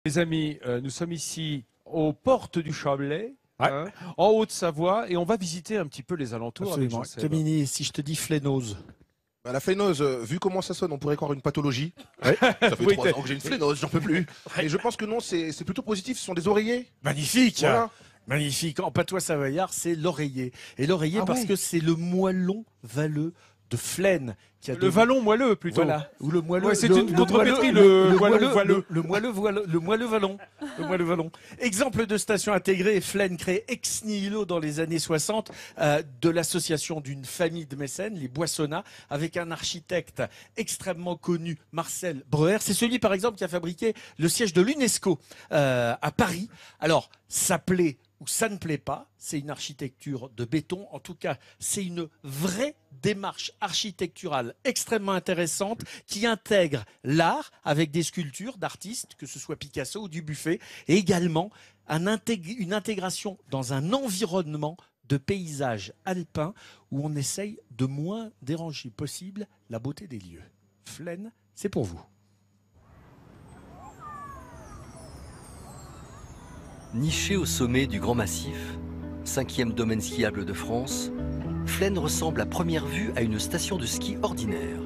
Les amis, nous sommes ici aux portes du Chablais, Ouais. en Haute-Savoie, et on va visiter un petit peu les alentours avec Absolument. Jean-Seb. Camini, si je te dis flénose. Bah, la flénose, vu comment ça sonne, on pourrait croire une pathologie. Ouais. Ça fait Oui, 3 ans que j'ai une flénose, j'en peux plus. Et je pense que non, c'est plutôt positif, ce sont des oreillers. Magnifique. Voilà. Magnifique. En patois savoyard, c'est l'oreiller. Et l'oreiller Ah parce ouais. que c'est le moellon valleux de Flaine qui a Le vallon moelleux, plutôt. Voilà. Ou le moelleux. Ouais, c'est une contrepétrie, le moelleux valleux. Le moelleux vallon. Le moelleux vallon. Exemple de station intégrée, Flaine créée ex nihilo dans les années 60 de l'association d'une famille de mécènes, les Boissonnat, avec un architecte extrêmement connu, Marcel Breuer. C'est celui, par exemple, qui a fabriqué le siège de l'UNESCO à Paris. Alors, ça plaît ou ça ne plaît pas, c'est une architecture de béton. En tout cas, c'est une vraie démarche architecturale extrêmement intéressante qui intègre l'art avec des sculptures d'artistes, que ce soit Picasso ou Dubuffet, et également une intégration dans un environnement de paysage alpin où on essaye de moins déranger possible la beauté des lieux. Flaine, c'est pour vous. Niché au sommet du Grand Massif, 5e domaine skiable de France, Flaine ressemble à première vue à une station de ski ordinaire.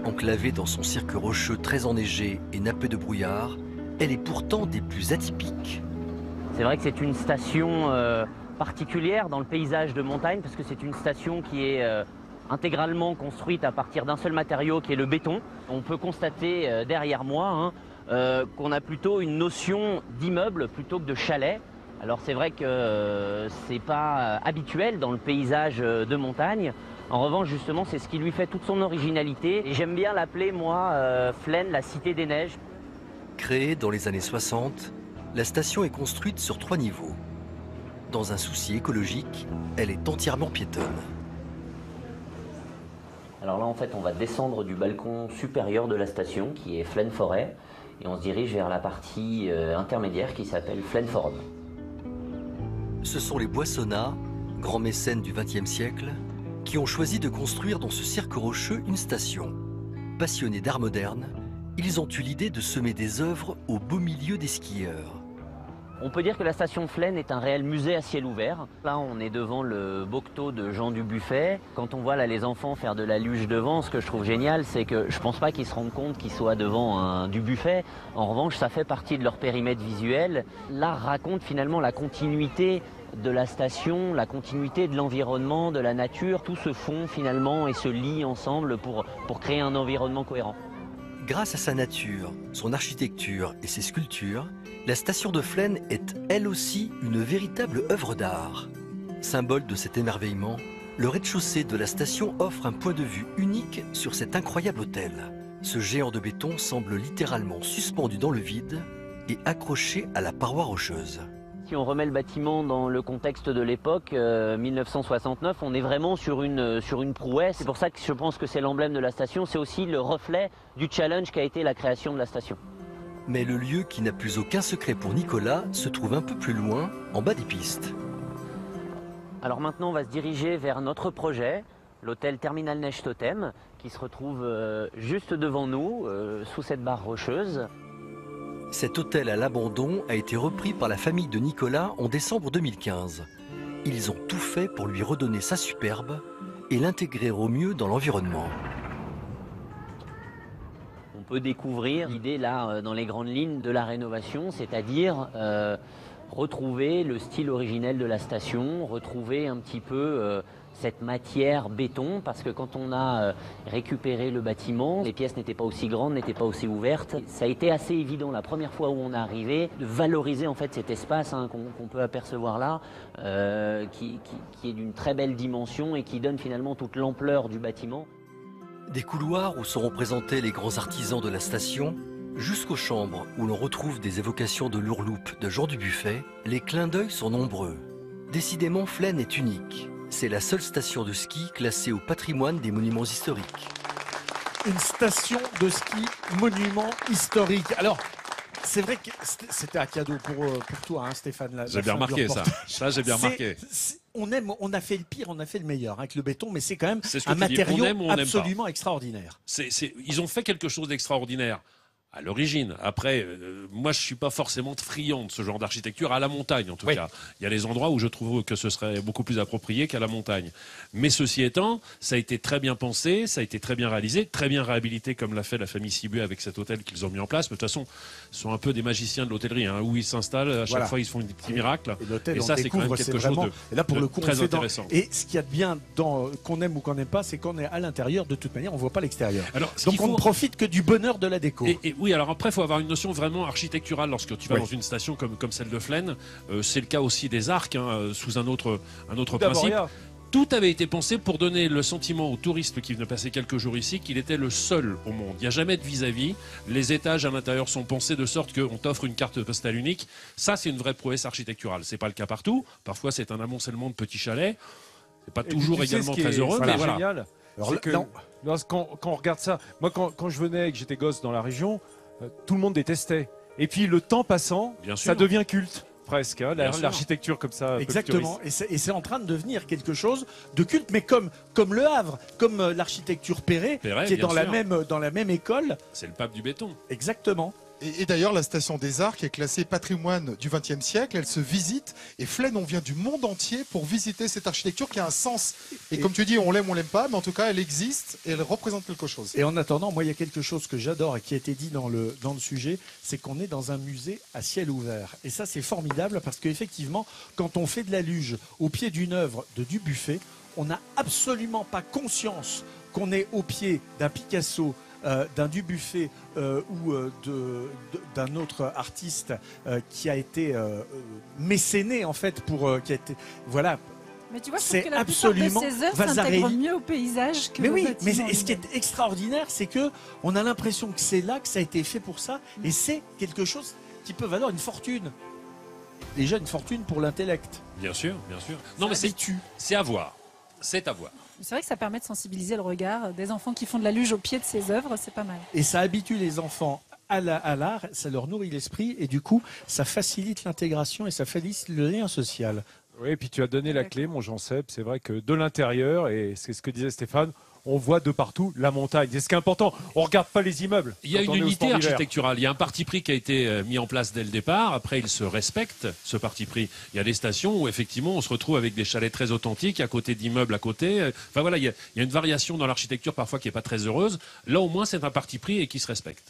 Enclavée dans son cirque rocheux très enneigé et nappé de brouillard, elle est pourtant des plus atypiques. C'est vrai que c'est une station particulière dans le paysage de montagne parce que c'est une station qui est intégralement construite à partir d'un seul matériau qui est le béton. On peut constater derrière moi qu'on a plutôt une notion d'immeuble plutôt que de chalet. Alors c'est vrai que c'est pas habituel dans le paysage de montagne. En revanche, justement, c'est ce qui lui fait toute son originalité. Et j'aime bien l'appeler, moi, Flaine, la cité des neiges. Créée dans les années 60, la station est construite sur 3 niveaux. Dans un souci écologique, elle est entièrement piétonne. Alors là, en fait, on va descendre du balcon supérieur de la station, qui est Flaine Forêt, et on se dirige vers la partie intermédiaire qui s'appelle Flaine Forum. Ce sont les Boissonnat, grands mécènes du XXe siècle, qui ont choisi de construire dans ce cirque rocheux une station. Passionnés d'art moderne, ils ont eu l'idée de semer des œuvres au beau milieu des skieurs. On peut dire que la station Flaine est un réel musée à ciel ouvert. Là, on est devant le Bocteau de Jean Dubuffet. Quand on voit là les enfants faire de la luge devant, ce que je trouve génial, c'est que je pense pas qu'ils se rendent compte qu'ils soient devant un Dubuffet. En revanche, ça fait partie de leur périmètre visuel. L'art raconte finalement la continuité de la station, la continuité de l'environnement, de la nature. Tout se fond finalement et se lie ensemble pour créer un environnement cohérent. Grâce à sa nature, son architecture et ses sculptures, la station de Flaine est elle aussi une véritable œuvre d'art. Symbole de cet émerveillement, le rez-de-chaussée de la station offre un point de vue unique sur cet incroyable hôtel. Ce géant de béton semble littéralement suspendu dans le vide et accroché à la paroi rocheuse. Si on remet le bâtiment dans le contexte de l'époque, 1969, on est vraiment sur une prouesse. C'est pour ça que je pense que c'est l'emblème de la station. C'est aussi le reflet du challenge qu'a été la création de la station. Mais le lieu qui n'a plus aucun secret pour Nicolas se trouve un peu plus loin, en bas des pistes. Alors maintenant, on va se diriger vers notre projet, l'hôtel Terminal Neige Totem, qui se retrouve juste devant nous, sous cette barre rocheuse. Cet hôtel à l'abandon a été repris par la famille de Nicolas en décembre 2015. Ils ont tout fait pour lui redonner sa superbe et l'intégrer au mieux dans l'environnement. On peut découvrir l'idée là, dans les grandes lignes de la rénovation, c'est-à-dire retrouver le style originel de la station, retrouver un petit peu cette matière béton, parce que quand on a récupéré le bâtiment, les pièces n'étaient pas aussi grandes, n'étaient pas aussi ouvertes. Ça a été assez évident la première fois où on est arrivé de valoriser en fait cet espace qu'on peut apercevoir là, qui est d'une très belle dimension et qui donne finalement toute l'ampleur du bâtiment. Des couloirs où seront présentés les grands artisans de la station, jusqu'aux chambres où l'on retrouve des évocations de l'ourloupe de Jean Dubuffet, les clins d'œil sont nombreux. Décidément, Flaine est unique. C'est la seule station de ski classée au patrimoine des monuments historiques. Une station de ski monument historique. Alors, c'est vrai que c'était un cadeau pour toi, hein, Stéphane. J'ai bien remarqué ça. Ça, j'ai bien remarqué. On a fait le pire, on a fait le meilleur avec le béton, mais c'est quand même C'est ce que un tu dis. matériau On aime ou on n'aime pas. absolument extraordinaire. Ils ont fait quelque chose d'extraordinaire À l'origine. Après, moi, je suis pas forcément friand de ce genre d'architecture à la montagne, en tout cas. Il y a des endroits où je trouve que ce serait beaucoup plus approprié qu'à la montagne. Mais ceci étant, ça a été très bien pensé, ça a été très bien réalisé, très bien réhabilité, comme l'a fait la famille Sibué avec cet hôtel qu'ils ont mis en place. Mais de toute façon, ce sont un peu des magiciens de l'hôtellerie, hein, où ils s'installent. À chaque fois, ils font des petits miracles. Et ça, c'est quand même quelque chose de, et là, pour le coup, très intéressant. Et ce qu'il y a de bien, qu'on aime ou qu'on n'aime pas, c'est qu'on est à l'intérieur. De toute manière, on voit pas l'extérieur. Alors, donc, on ne profite que du bonheur de la déco. Oui, alors après, il faut avoir une notion vraiment architecturale lorsque tu vas dans une station comme celle de Flaine. C'est le cas aussi des arcs, hein, sous un autre principe. Tout avait été pensé pour donner le sentiment aux touristes qui venaient passer quelques jours ici qu'il était le seul au monde. Il n'y a jamais de vis-à-vis. Les étages à l'intérieur sont pensés de sorte qu'on t'offre une carte postale unique. Ça, c'est une vraie prouesse architecturale. C'est pas le cas partout. Parfois, c'est un amoncellement de petits chalets. C'est pas toujours également très heureux, mais voilà. Génial. Alors, quand on regarde ça, moi, quand je venais et que j'étais gosse dans la région, tout le monde détestait. Et puis, le temps passant, ça devient culte. Presque, hein, l'architecture comme ça. Exactement, et c'est en train de devenir quelque chose de culte, mais comme le Havre, comme l'architecture Perret, qui est dans la même école. C'est le pape du béton. Exactement. Et d'ailleurs, la station des Arcs est classée patrimoine du XXe siècle. Elle se visite. Et Flaine, on vient du monde entier pour visiter cette architecture qui a un sens. Et comme tu dis, on l'aime, on l'aime pas, mais en tout cas, elle existe et elle représente quelque chose. Et en attendant, moi, il y a quelque chose que j'adore et qui a été dit dans le sujet, c'est qu'on est dans un musée à ciel ouvert. Et ça, c'est formidable parce qu'effectivement, quand on fait de la luge au pied d'une œuvre de Dubuffet, on n'a absolument pas conscience qu'on est au pied d'un Picasso, d'un Dubuffet ou d'un autre artiste qui a été mécéné en fait qui a été Mais tu vois, je trouve que la plupart de ces œuvres s'intègrent mieux au paysage que au bâtiment. Mais ce qui est extraordinaire, c'est que on a l'impression que c'est là que ça a été fait pour ça, et c'est quelque chose qui peut valoir une fortune. Déjà une fortune pour l'intellect. Bien sûr, bien sûr. Non, mais c'est à voir. C'est à voir. C'est vrai que ça permet de sensibiliser le regard des enfants qui font de la luge au pied de ces œuvres, c'est pas mal. Et ça habitue les enfants à l'art, ça leur nourrit l'esprit et du coup, ça facilite l'intégration et ça facilite le lien social. Oui, et puis tu as donné la clé, mon Jean-Seb. C'est vrai que de l'intérieur, et c'est ce que disait Stéphane, on voit de partout la montagne. C'est ce qui est important. On ne regarde pas les immeubles. Il y a une unité architecturale. Il y a un parti pris qui a été mis en place dès le départ. Après, il se respecte, ce parti pris. Il y a des stations où, effectivement, on se retrouve avec des chalets très authentiques, à côté d'immeubles à côté. Enfin, voilà, il y a une variation dans l'architecture parfois qui n'est pas très heureuse. Là, au moins, c'est un parti pris et qui se respecte.